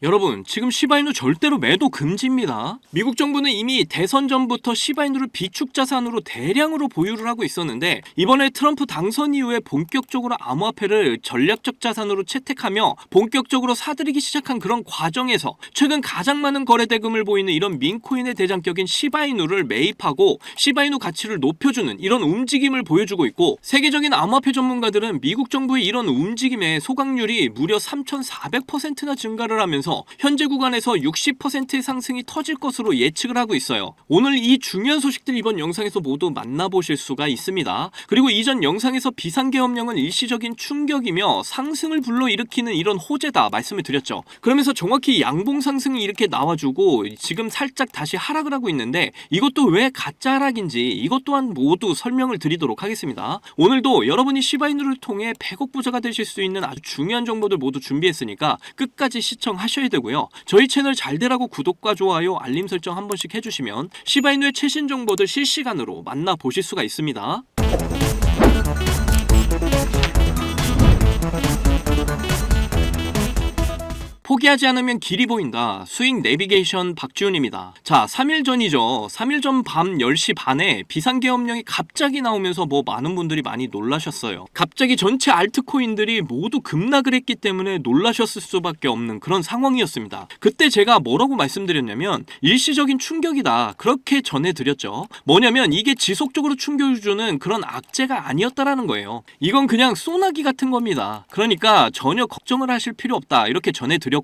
여러분, 지금 시바이누 절대로 매도 금지입니다. 미국 정부는 이미 대선 전부터 시바이누를 비축 자산으로 대량으로 보유를 하고 있었는데 이번에 트럼프 당선 이후에 본격적으로 암호화폐를 전략적 자산으로 채택하며 본격적으로 사들이기 시작한 그런 과정에서 최근 가장 많은 거래 대금을 보이는 이런 민코인의 대장격인 시바이누를 매입하고 시바이누 가치를 높여주는 이런 움직임을 보여주고 있고, 세계적인 암호화폐 전문가들은 미국 정부의 이런 움직임에 소각률이 무려 3,400%나 증가를 하면서 현재 구간에서 60%의 상승이 터질 것으로 예측을 하고 있어요. 오늘 이 중요한 소식들 이번 영상에서 모두 만나보실 수가 있습니다. 그리고 이전 영상에서 비상계엄령은 일시적인 충격이며 상승을 불러일으키는 이런 호재다 말씀을 드렸죠. 그러면서 정확히 양봉 상승이 이렇게 나와주고 지금 살짝 다시 하락을 하고 있는데 이것도 왜 가짜 하락인지 이것 또한 모두 설명을 드리도록 하겠습니다. 오늘도 여러분이 시바이누를 통해 100억 부자가 되실 수 있는 아주 중요한 정보들 모두 준비했으니까 끝까지 시청하셔야 되고요. 저희 채널 잘 되라고 구독과 좋아요, 알림 설정 한 번씩 해주시면 시바이누의 최신 정보들 실시간으로 만나보실 수가 있습니다. 포기하지 않으면 길이 보인다. 수익 내비게이션 박지훈입니다. 자, 3일 전이죠. 3일 전 밤 10시 반에 비상계엄령이 갑자기 나오면서 많은 분들이 많이 놀라셨어요. 갑자기 전체 알트코인들이 모두 급락을 했기 때문에 놀라셨을 수밖에 없는 그런 상황이었습니다. 그때 제가 뭐라고 말씀드렸냐면 일시적인 충격이다. 그렇게 전해드렸죠. 뭐냐면 이게 지속적으로 충격을 주는 그런 악재가 아니었다라는 거예요. 이건 그냥 소나기 같은 겁니다. 그러니까 전혀 걱정을 하실 필요 없다. 이렇게 전해드렸고요.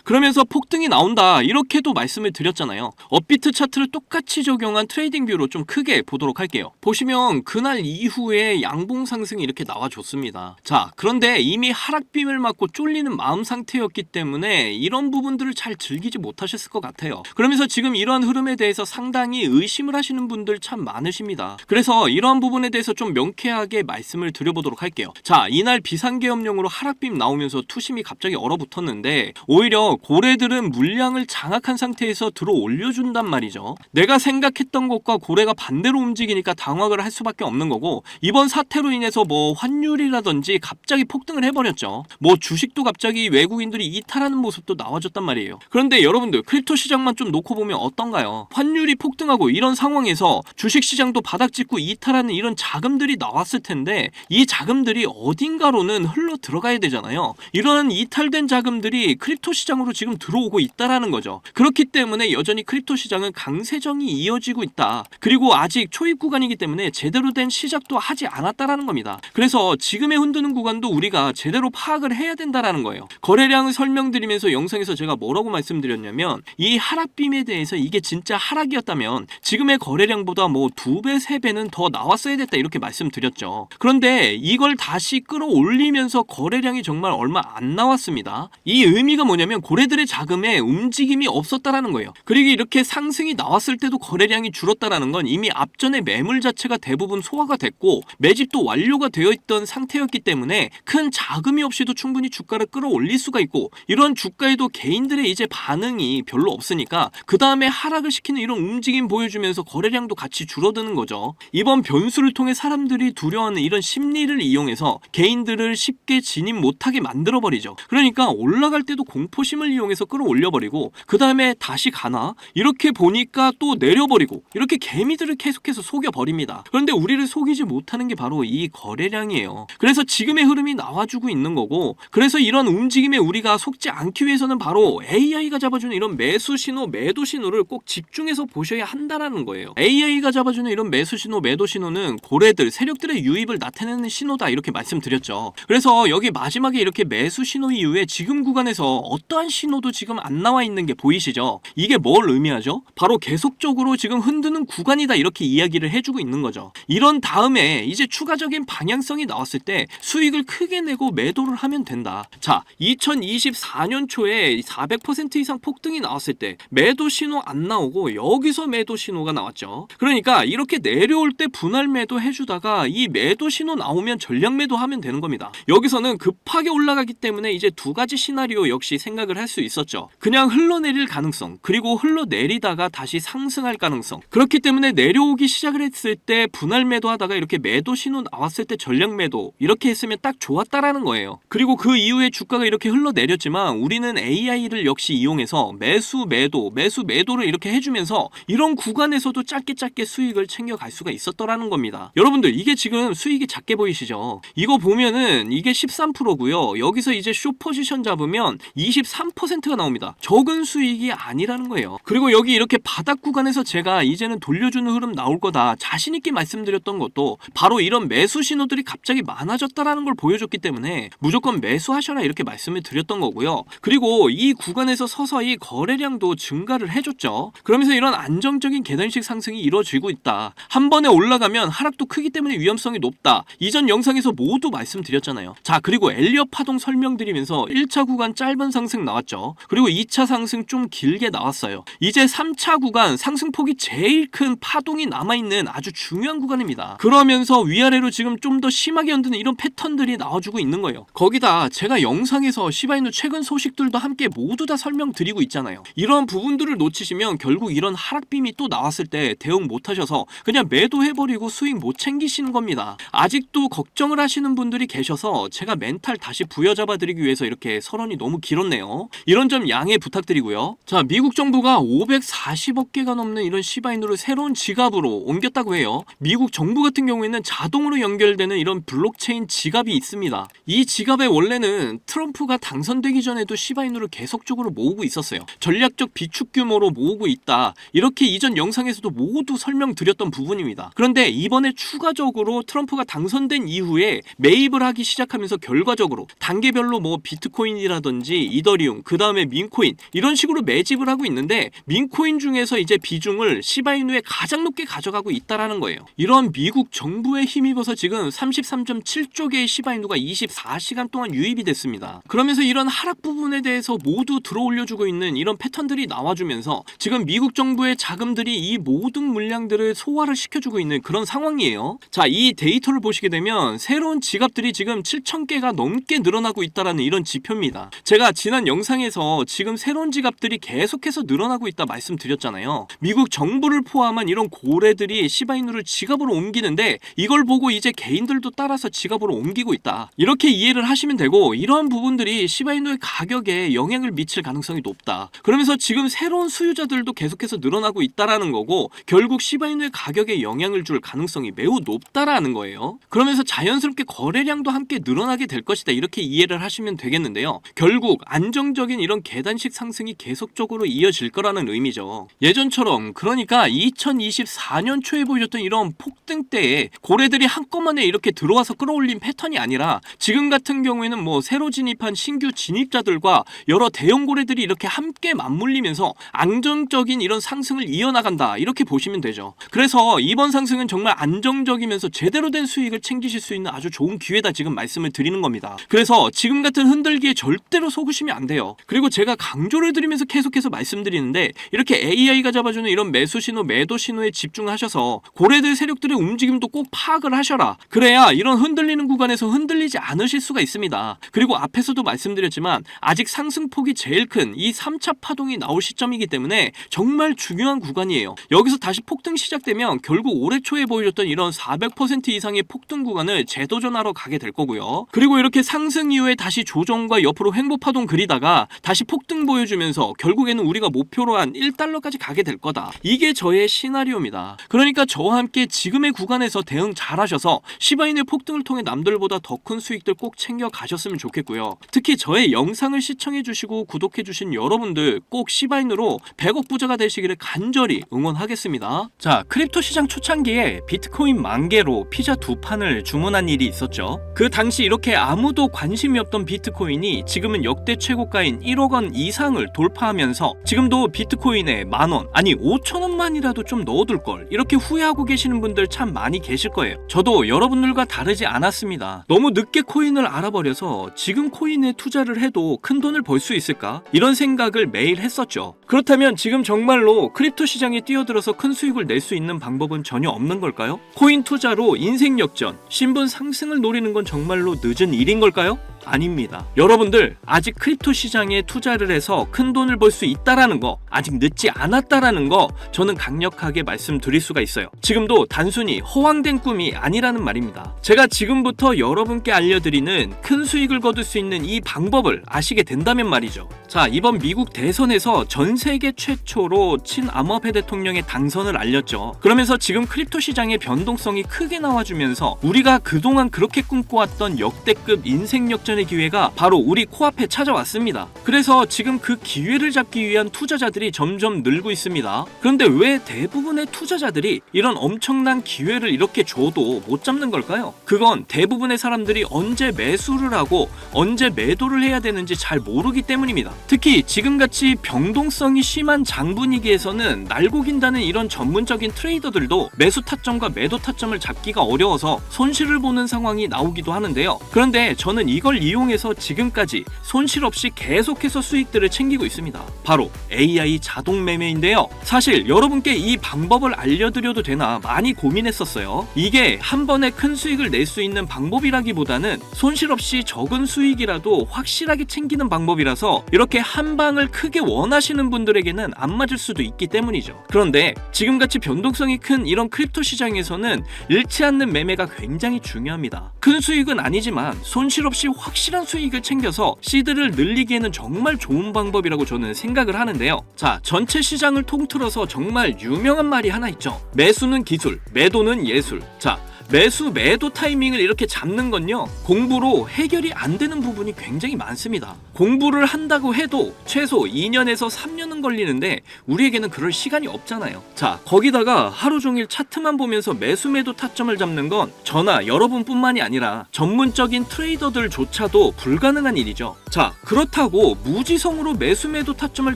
그러면서 폭등이 나온다 이렇게도 말씀을 드렸잖아요. 업비트 차트를 똑같이 적용한 트레이딩 뷰로 좀 크게 보도록 할게요. 보시면 그날 이후에 양봉 상승이 이렇게 나와줬습니다. 자, 그런데 이미 하락빔을 맞고 쫄리는 마음 상태였기 때문에 이런 부분들을 잘 즐기지 못하셨을 것 같아요. 그러면서 지금 이러한 흐름에 대해서 상당히 의심을 하시는 분들 참 많으십니다. 그래서 이러한 부분에 대해서 좀 명쾌하게 말씀을 드려보도록 할게요. 자, 이날 비상계엄령으로 하락빔 나오면서 투심이 갑자기 얼어붙었는데 오히려 고래들은 물량을 장악한 상태에서 들어 올려준단 말이죠. 내가 생각했던 것과 고래가 반대로 움직이니까 당황을 할 수밖에 없는 거고, 이번 사태로 인해서 환율이라든지 갑자기 폭등을 해버렸죠. 주식도 갑자기 외국인들이 이탈하는 모습도 나와줬단 말이에요. 그런데 여러분들 크립토 시장만 좀 놓고 보면 어떤가요? 환율이 폭등하고 이런 상황에서 주식 시장도 바닥짓고 이탈하는 이런 자금들이 나왔을 텐데 이 자금들이 어딘가로는 흘러 들어가야 되잖아요. 이런 이탈된 자금들이 크립토 시장으로 지금 들어오고 있다라는 거죠. 그렇기 때문에 여전히 크립토 시장은 강세정이 이어지고 있다. 그리고 아직 초입 구간이기 때문에 제대로 된 시작도 하지 않았다라는 겁니다. 그래서 지금의 흔드는 구간도 우리가 제대로 파악을 해야 된다라는 거예요. 거래량을 설명드리면서 영상에서 제가 뭐라고 말씀드렸냐면 이 하락빔에 대해서 이게 진짜 하락이었다면 지금의 거래량보다 2배, 3배는 더 나왔어야 됐다 이렇게 말씀드렸죠. 그런데 이걸 다시 끌어올리면서 거래량이 정말 얼마 안 나왔습니다. 이 의미가 뭐냐면 고래들의 자금에 움직임이 없었다라는 거예요. 그리고 이렇게 상승이 나왔을 때도 거래량이 줄었다라는 건 이미 앞전에 매물 자체가 대부분 소화가 됐고 매집도 완료가 되어 있던 상태였기 때문에 큰 자금이 없이도 충분히 주가를 끌어올릴 수가 있고, 이런 주가에도 개인들의 이제 반응이 별로 없으니까 그 다음에 하락을 시키는 이런 움직임 보여주면서 거래량도 같이 줄어드는 거죠. 이번 변수를 통해 사람들이 두려워하는 이런 심리를 이용해서 개인들을 쉽게 진입 못하게 만들어버리죠. 그러니까 올라갈 때도 공포심을 이용해서 끌어올려버리고 그 다음에 다시 가나? 이렇게 보니까 또 내려버리고 이렇게 개미들을 계속해서 속여버립니다. 그런데 우리를 속이지 못하는 게 바로 이 거래량이에요. 그래서 지금의 흐름이 나와주고 있는 거고, 그래서 이런 움직임에 우리가 속지 않기 위해서는 바로 AI가 잡아주는 이런 매수 신호, 매도 신호를 꼭 집중해서 보셔야 한다라는 거예요. AI가 잡아주는 이런 매수 신호, 매도 신호는 고래들, 세력들의 유입을 나타내는 신호다 이렇게 말씀드렸죠. 그래서 여기 마지막에 이렇게 매수 신호 이후에 지금 구간에서 어떠한 신호도 지금 안 나와 있는 게 보이시죠? 이게 뭘 의미하죠? 바로 계속적으로 지금 흔드는 구간이다 이렇게 이야기를 해주고 있는 거죠. 이런 다음에 이제 추가적인 방향성이 나왔을 때 수익을 크게 내고 매도를 하면 된다. 자, 2024년 초에 400% 이상 폭등이 나왔을 때 매도 신호 안 나오고 여기서 매도 신호가 나왔죠. 그러니까 이렇게 내려올 때 분할 매도 해주다가 이 매도 신호 나오면 전량 매도 하면 되는 겁니다. 여기서는 급하게 올라가기 때문에 이제 두 가지 시나리오 역시 생각을 할 수 있었죠. 그냥 흘러내릴 가능성, 그리고 흘러내리다가 다시 상승할 가능성. 그렇기 때문에 내려오기 시작을 했을 때 분할 매도하다가 이렇게 매도 신호 나왔을 때 전략 매도 이렇게 했으면 딱 좋았다라는 거예요. 그리고 그 이후에 주가가 이렇게 흘러내렸지만 우리는 AI를 역시 이용해서 매수 매도를 이렇게 해주면서 이런 구간에서도 짧게 수익을 챙겨갈 수가 있었더라는 겁니다. 여러분들 이게 지금 수익이 작게 보이시죠? 이거 보면은 이게 13%고요. 여기서 이제 숏 포지션 잡으면 23%가 나옵니다. 적은 수익이 아니라는 거예요. 그리고 여기 이렇게 바닥 구간에서 제가 이제는 돌려주는 흐름 나올 거다 자신있게 말씀드렸던 것도 바로 이런 매수 신호들이 갑자기 많아졌다라는 걸 보여줬기 때문에 무조건 매수하셔라 이렇게 말씀을 드렸던 거고요. 그리고 이 구간에서 서서히 거래량도 증가를 해줬죠. 그러면서 이런 안정적인 계단식 상승이 이루어지고 있다. 한 번에 올라가면 하락도 크기 때문에 위험성이 높다. 이전 영상에서 모두 말씀드렸잖아요. 자, 그리고 엘리엇 파동 설명드리면서 1차 구간 짧은 상승 나왔죠. 그리고 2차 상승 좀 길게 나왔어요. 이제 3차 구간 상승폭이 제일 큰 파동이 남아있는 아주 중요한 구간입니다. 그러면서 위아래로 지금 좀 더 심하게 흔드는 이런 패턴들이 나와주고 있는 거예요. 거기다 제가 영상에서 시바이누 최근 소식들도 함께 모두 다 설명드리고 있잖아요. 이런 부분들을 놓치시면 결국 이런 하락빔이 또 나왔을 때 대응 못하셔서 그냥 매도해버리고 수익 못 챙기시는 겁니다. 아직도 걱정을 하시는 분들이 계셔서 제가 멘탈 다시 부여잡아드리기 위해서 이렇게 설원이 너무 길었네요. 이런 점 양해 부탁드리고요. 자, 미국 정부가 540억 개가 넘는 이런 시바이누를 새로운 지갑으로 옮겼다고 해요. 미국 정부 같은 경우에는 자동으로 연결되는 이런 블록체인 지갑이 있습니다. 이 지갑에 원래는 트럼프가 당선되기 전에도 시바이누를 계속적으로 모으고 있었어요. 전략적 비축 규모로 모으고 있다. 이렇게 이전 영상에서도 모두 설명드렸던 부분입니다. 그런데 이번에 추가적으로 트럼프가 당선된 이후에 매입을 하기 시작하면서 결과적으로 단계별로 뭐 비트코인이라든지 이더리움, 그 다음에 민코인 이런 식으로 매집을 하고 있는데 민코인 중에서 이제 비중을 시바이누에 가장 높게 가져가고 있다라는 거예요. 이런 미국 정부에 힘입어서 지금 33.7조 개의 시바이누가 24시간 동안 유입이 됐습니다. 그러면서 이런 하락 부분에 대해서 모두 들어올려주고 있는 이런 패턴들이 나와주면서 지금 미국 정부의 자금들이 이 모든 물량들을 소화를 시켜주고 있는 그런 상황이에요. 자, 이 데이터를 보시게 되면 새로운 지갑들이 지금 7,000개가 넘게 늘어나고 있다라는 이런 지표입니다. 제가 지난 영상에서 지금 새로운 지갑들이 계속해서 늘어나고 있다 말씀드렸잖아요. 미국 정부를 포함한 이런 고래들이 시바이누를 지갑으로 옮기는데 이걸 보고 이제 개인들도 따라서 지갑으로 옮기고 있다. 이렇게 이해를 하시면 되고 이러한 부분들이 시바이누의 가격에 영향을 미칠 가능성이 높다. 그러면서 지금 새로운 수요자들도 계속해서 늘어나고 있다라는 거고 결국 시바이누의 가격에 영향을 줄 가능성이 매우 높다라는 거예요. 그러면서 자연스럽게 거래량도 함께 늘어나게 될 것이다. 이렇게 이해를 하시면 되겠는데요. 결국 안정적인 이런 계단식 상승이 계속적으로 이어질 거라는 의미죠. 예전처럼 그러니까 2024년 초에 보여줬던 이런 폭등 때에 고래들이 한꺼번에 이렇게 들어와서 끌어올린 패턴이 아니라 지금 같은 경우에는 뭐 새로 진입한 신규 진입자들과 여러 대형 고래들이 이렇게 함께 맞물리면서 안정적인 이런 상승을 이어나간다 이렇게 보시면 되죠. 그래서 이번 상승은 정말 안정적이면서 제대로 된 수익을 챙기실 수 있는 아주 좋은 기회다 지금 말씀을 드리는 겁니다. 그래서 지금 같은 흔들기에 절대로 속으시면 안 돼요. 그리고 제가 강조를 드리면서 계속해서 말씀드리는데 이렇게 AI가 잡아주는 이런 매수 신호 매도 신호에 집중하셔서 고래들 세력들의 움직임도 꼭 파악을 하셔라. 그래야 이런 흔들리는 구간에서 흔들리지 않으실 수가 있습니다. 그리고 앞에서도 말씀드렸지만 아직 상승폭이 제일 큰 이 3차 파동이 나올 시점이기 때문에 정말 중요한 구간이에요. 여기서 다시 폭등 시작되면 결국 올해 초에 보여줬던 이런 400% 이상의 폭등 구간을 재도전하러 가게 될 거고요. 그리고 이렇게 상승 이후에 다시 조정과 옆으로 횡보 파동 그리다가 다시 폭등 보여주면서 결국에는 우리가 목표로 한 1달러까지 가게 될 거다. 이게 저의 시나리오입니다. 그러니까 저와 함께 지금의 구간에서 대응 잘 하셔서 시바이누의 폭등을 통해 남들보다 더 큰 수익들 꼭 챙겨 가셨으면 좋겠고요. 특히 저의 영상을 시청해 주시고 구독해 주신 여러분들 꼭 시바이누로 100억 부자가 되시기를 간절히 응원하겠습니다. 자, 크립토 시장 초창기에 비트코인 10,000개로 피자 2판을 주문한 일이 있었죠. 그 당시 이렇게 아무도 관심이 없던 비트코인이 지금은 역대 최고가인 1억 원 이상을 돌파하면서 지금도 비트코인에 10,000원 아니 5,000원만이라도 좀 넣어둘 걸 이렇게 후회하고 계시는 분들 참 많이 계실 거예요. 저도 여러분들과 다르지 않았습니다. 너무 늦게 코인을 알아버려서 지금 코인에 투자를 해도 큰 돈을 벌 수 있을까? 이런 생각을 매일 했었죠. 그렇다면 지금 정말로 크립토 시장에 뛰어들어서 큰 수익을 낼 수 있는 방법은 전혀 없는 걸까요? 코인 투자로 인생 역전, 신분 상승을 노리는 건 정말로 늦은 일인 걸까요? 아닙니다. 여러분들 아직 크립토 시장에 투자를 해서 큰 돈을 벌 수 있다라는 거, 아직 늦지 않았다라는 거 저는 강력하게 말씀드릴 수가 있어요. 지금도 단순히 허황된 꿈이 아니라는 말입니다. 제가 지금부터 여러분께 알려드리는 큰 수익을 거둘 수 있는 이 방법을 아시게 된다면 말이죠. 자, 이번 미국 대선에서 전 세계 최초로 친암호화폐 대통령의 당선을 알렸죠. 그러면서 지금 크립토 시장의 변동성이 크게 나와주면서 우리가 그동안 그렇게 꿈꿔왔던 역대급 인생 역전의 기회가 바로 우리 코앞에 찾아왔습니다. 그래서 지금 그 기회를 잡기 위한 투자자들이 점점 늘고 있습니다. 그런데 왜 대부분의 투자자들이 이런 엄청난 기회를 이렇게 줘도 못 잡는 걸까요? 그건 대부분의 사람들이 언제 매수를 하고 언제 매도를 해야 되는지 잘 모르기 때문입니다. 특히 지금같이 변동성이 심한 장분위기에서는 날고 긴다는 이런 전문적인 트레이더들도 매수 타점과 매도 타점을 잡기가 어려워서 손실을 보는 상황이 나오기도 하는데요. 그런데 저는 이걸 이용해서 지금까지 손실 없이 계속해서 수익들을 챙기고 있습니다. 바로 AI 자동 매매인데요. 사실 여러분께 이 방법을 알려드려도 되나 많이 고민했었어요. 이게 한 번에 큰 수익을 낼 수 있는 방법이라기보다는 손실 없이 적은 수익이라도 확실하게 챙기는 방법이라서 이렇게 한 방을 크게 원하시는 분들에게는 안 맞을 수도 있기 때문이죠. 그런데 지금같이 변동성이 큰 이런 크립토 시장에서는 잃지 않는 매매가 굉장히 중요합니다. 큰 수익은 아니지만 손실 없이 확실한 수익을 챙겨서 시드를 늘리기에는 정말 좋은 방법이라고 저는 생각을 하는데요. 자, 전체 시장을 통틀어서 정말 유명한 말이 하나 있죠. 매수는 기술, 매도는 예술. 자, 매수 매도 타이밍을 이렇게 잡는 건요, 공부로 해결이 안 되는 부분이 굉장히 많습니다. 공부를 한다고 해도 최소 2년에서 3년은 걸리는데 우리에게는 그럴 시간이 없잖아요. 자, 거기다가 하루 종일 차트만 보면서 매수 매도 타점을 잡는 건 저나 여러분뿐만이 아니라 전문적인 트레이더들조차도 불가능한 일이죠. 자, 그렇다고 무지성으로 매수 매도 타점을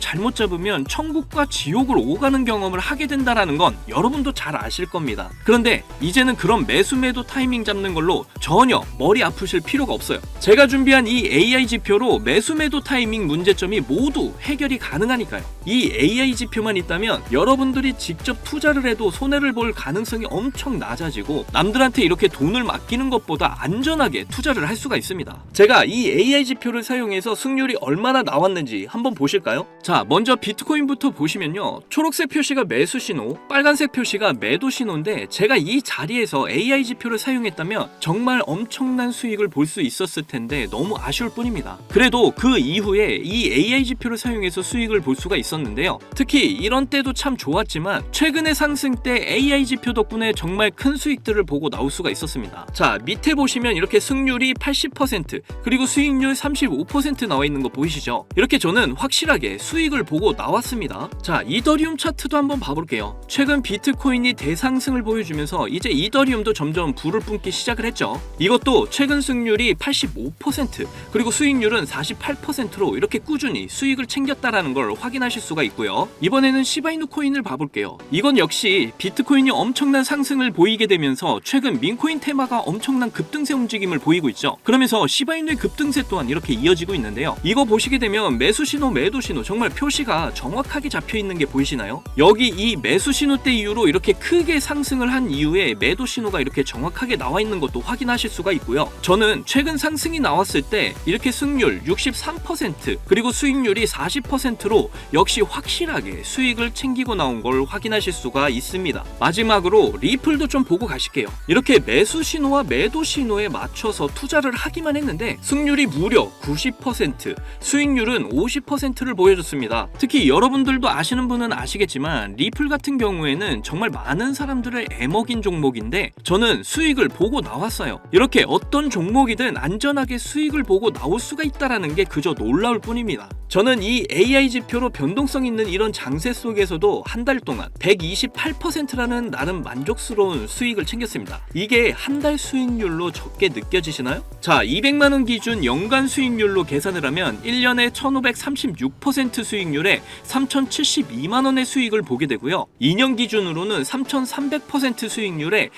잘못 잡으면 천국과 지옥을 오가는 경험을 하게 된다라는 건 여러분도 잘 아실 겁니다. 그런데 이제는 그런 매수 매도 타이밍 잡는 걸로 전혀 머리 아프실 필요가 없어요. 제가 준비한 이 AI 지표로 매수 매도 타이밍 문제점이 모두 해결이 가능하니까요. 이 AI 지표만 있다면 여러분들이 직접 투자를 해도 손해를 볼 가능성이 엄청 낮아지고 남들한테 이렇게 돈을 맡기는 것보다 안전하게 투자를 할 수가 있습니다. 제가 이 AI 지표를 사용해서 승률이 얼마나 나왔는지 한번 보실까요? 자, 먼저 비트코인부터 보시면요, 초록색 표시가 매수 신호, 빨간색 표시가 매도 신호인데 제가 이 자리에서 AI 지표를 사용했다면 정말 엄청난 수익을 볼 수 있었을 텐데 너무 아쉬울 뿐입니다. 그래도 그 이후에 이 AI 지표를 사용해서 수익을 볼 수가 있었는데요. 특히 이런 때도 참 좋았지만 최근의 상승 때 AI 지표 덕분에 정말 큰 수익들을 보고 나올 수가 있었습니다. 자, 밑에 보시면 이렇게 승률이 80% 그리고 수익률 35% 나와 있는 거 보이시죠? 이렇게 저는 확실하게 수익을 보고 나왔습니다. 자, 이더리움 차트도 한번 봐볼게요. 최근 비트코인이 대상승을 보여주면서 이제 이더리움도 점점 불을 뿜기 시작을 했죠. 이것도 최근 승률이 85% 그리고 수익률은 48%로 이렇게 꾸준히 수익을 챙겼다라는 걸 확인하실 수가 있고요. 이번에는 시바이누 코인을 봐볼게요. 이건 역시 비트코인이 엄청난 상승을 보이게 되면서 최근 민코인 테마가 엄청난 급등세 움직임을 보이고 있죠. 그러면서 시바이누의 급등세 또한 이렇게 이어지고 있는데요. 이거 보시게 되면 매수 신호, 매도 신호 정말 표시가 정확하게 잡혀 있는 게 보이시나요? 여기 이 매수 신호 때 이후로 이렇게 크게 상승을 한 이후에 매도 신호가 이렇게 정확하게 나와 있는 것도 확인하실 수가 있고요. 저는 최근 상승이 나왔을 때 이렇게 승률 63% 그리고 수익률이 40%로 역시 확실하게 수익을 챙기고 나온 걸 확인하실 수가 있습니다. 마지막으로 리플도 좀 보고 가실게요. 이렇게 매수 신호와 매도 신호에 맞춰서 투자를 하기만 했는데 승률이 무려 90%, 수익률은 50%를 보여줬습니다. 특히 여러분들도 아시는 분은 아시겠지만 리플 같은 경우에는 정말 많은 사람들을 애먹인 종목인데 저는 수익을 보고 나왔어요. 이렇게 어떤 종목이든 안전하게 수익을 보고 나올 수가 있다는 게 그저 놀라울 뿐입니다. 저는 이 AI 지표로 변동성 있는 이런 장세 속에서도 한 달 동안 128%라는 나름 만족스러운 수익을 챙겼습니다. 이게 한 달 수익률로 적게 느껴지시나요? 자, 200만원 기준 연간 수익률로 계산을 하면 1년에 1536% 수익률에 3072만원의 수익을 보게 되고요. 2년 기준으로는 3300% 수익률에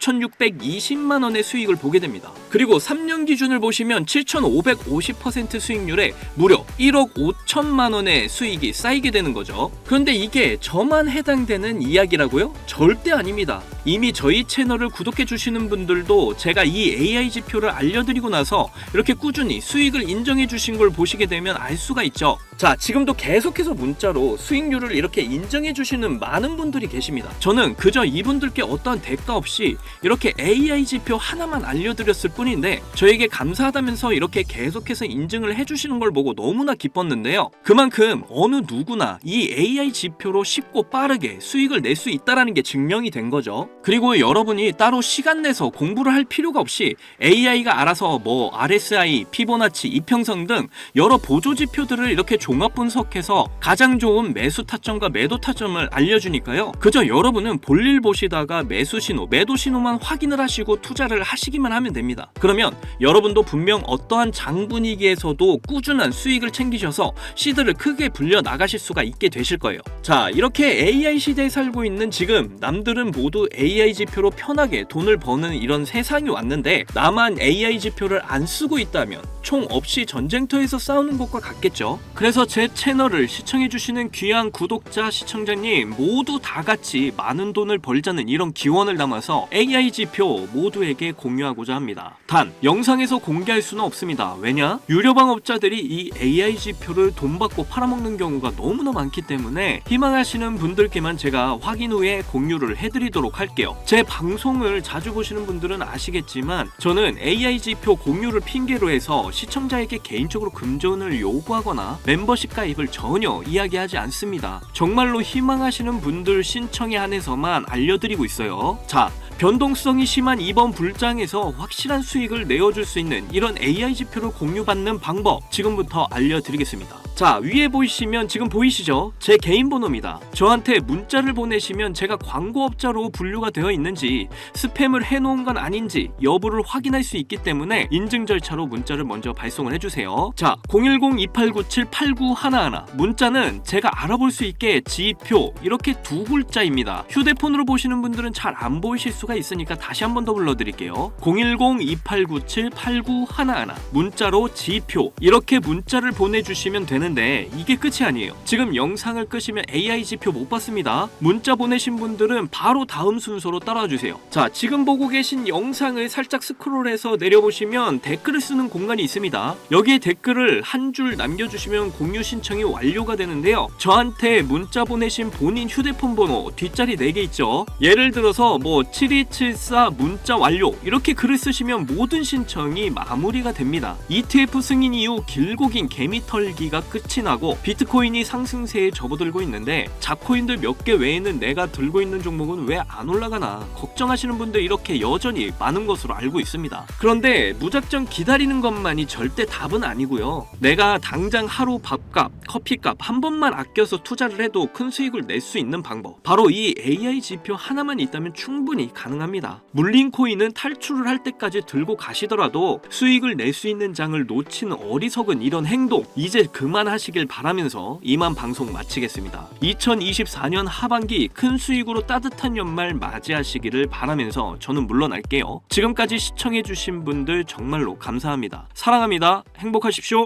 4,620만 원의 수익을 보게 됩니다. 그리고 3년 기준을 보시면 7,550% 수익률에 무려 1억 5천만 원의 수익이 쌓이게 되는 거죠. 그런데 이게 저만 해당되는 이야기라고요? 절대 아닙니다. 이미 저희 채널을 구독해 주시는 분들도 제가 이 AI 지표를 알려드리고 나서 이렇게 꾸준히 수익을 인정해 주신 걸 보시게 되면 알 수가 있죠. 자, 지금도 계속해서 문자로 수익률을 이렇게 인정해 주시는 많은 분들이 계십니다. 저는 그저 이분들께 어떠한 대가 없이 이렇게 AI 지표 하나만 알려드렸을 뿐인데 저에게 감사하다면서 이렇게 계속해서 인증을 해주시는 걸 보고 너무나 기뻤는데요. 그만큼 어느 누구나 이 AI 지표로 쉽고 빠르게 수익을 낼 수 있다는 게 증명이 된 거죠. 그리고 여러분이 따로 시간 내서 공부를 할 필요가 없이 AI가 알아서 뭐 RSI, 피보나치, 이평선 등 여러 보조 지표들을 이렇게 종합 분석해서 가장 좋은 매수 타점과 매도 타점을 알려주니까요. 그저 여러분은 볼일 보시다가 매수 신호, 매도 신호만 확인을 하시고 투자를 하시기만 하면 됩니다. 그러면 여러분도 분명 어떠한 장 분위기에서도 꾸준한 수익을 챙기셔서 시드를 크게 불려 나가실 수가 있게 되실 거예요. 자, 이렇게 AI 시대에 살고 있는 지금 남들은 모두 AI 지표로 편하게 돈을 버는 이런 세상이 왔는데 나만 AI 지표를 안 쓰고 있다면 총 없이 전쟁터에서 싸우는 것과 같겠죠. 그래서 제 채널을 시청해주시는 귀한 구독자, 시청자님 모두 다 같이 많은 돈을 벌자는 이런 기원을 담아서 AI 지표 모두에게 공유하고자 합니다. 단 영상에서 공개할 수는 없습니다. 왜냐? 유료 방업자들이 이 AI 지표를 돈 받고 팔아먹는 경우가 너무나 많기 때문에 희망하시는 분들께만 제가 확인 후에 공유를 해드리도록 할게요. 제 방송을 자주 보시는 분들은 아시겠지만 저는 AI 지표 공유를 핑계로 해서 시청자에게 개인적으로 금전을 요구하거나 멤버십 가입을 전혀 이야기하지 않습니다. 정말로 희망하시는 분들 신청에 한해서만 알려드리고 있어요. 자, 변동성이 심한 이번 불장에서 확실한 수익을 내어줄 수 있는 이런 AI 지표를 공유받는 방법 지금부터 알려드리겠습니다. 자, 위에 보이시면 지금 보이시죠? 제 개인 번호입니다. 저한테 문자를 보내시면 제가 광고업자로 분류가 되어 있는지 스팸을 해놓은 건 아닌지 여부를 확인할 수 있기 때문에 인증 절차로 문자를 먼저 발송을 해주세요. 자, 010-2897-8911 문자는 제가 알아볼 수 있게 지표 이렇게 두 글자입니다. 휴대폰으로 보시는 분들은 잘 안 보이실 수가 있으니까 다시 한 번 더 불러드릴게요. 010-2897-8911 문자로 지표 이렇게 문자를 보내주시면 되는데 이게 끝이 아니에요. 지금 영상을 끄시면 AI 지표 못 봤습니다. 문자 보내신 분들은 바로 다음 순서로 따라와 주세요. 자, 지금 보고 계신 영상을 살짝 스크롤해서 내려보시면 댓글을 쓰는 공간이 있습니다. 여기에 댓글을 한 줄 남겨주시면 공유 신청이 완료가 되는데요. 저한테 문자 보내신 본인 휴대폰 번호 뒷자리 4개 있죠. 예를 들어서 뭐 7274 문자 완료 이렇게 글을 쓰시면 모든 신청이 마무리가 됩니다. ETF 승인 이후 길고 긴 개미털기가 끝이 나고 비트코인이 상승세에 접어들고 있는데 잡코인들 몇 개 외에는 내가 들고 있는 종목은 왜 안 올라가나 걱정하시는 분들 이렇게 여전히 많은 것으로 알고 있습니다. 그런데 무작정 기다리는 것만이 절대 답은 아니고요. 내가 당장 하루 밥값, 커피값 한 번만 아껴서 투자를 해도 큰 수익을 낼 수 있는 방법 바로 이 AI 지표 하나만 있다면 충분히 가능합니다. 물린 코인은 탈출을 할 때까지 들고 가시더라도 수익을 낼 수 있는 장을 놓치는 어리석은 이런 행동 이제 그만하시길 바라면서 이만 방송 마치겠습니다. 2024년 하반기 큰 수익으로 따뜻한 연말 맞이하시기를 바라면서 저는 물러날게요. 지금까지 시청해주신 분들 정말로 감사합니다. 사랑합니다. 행복하십시오.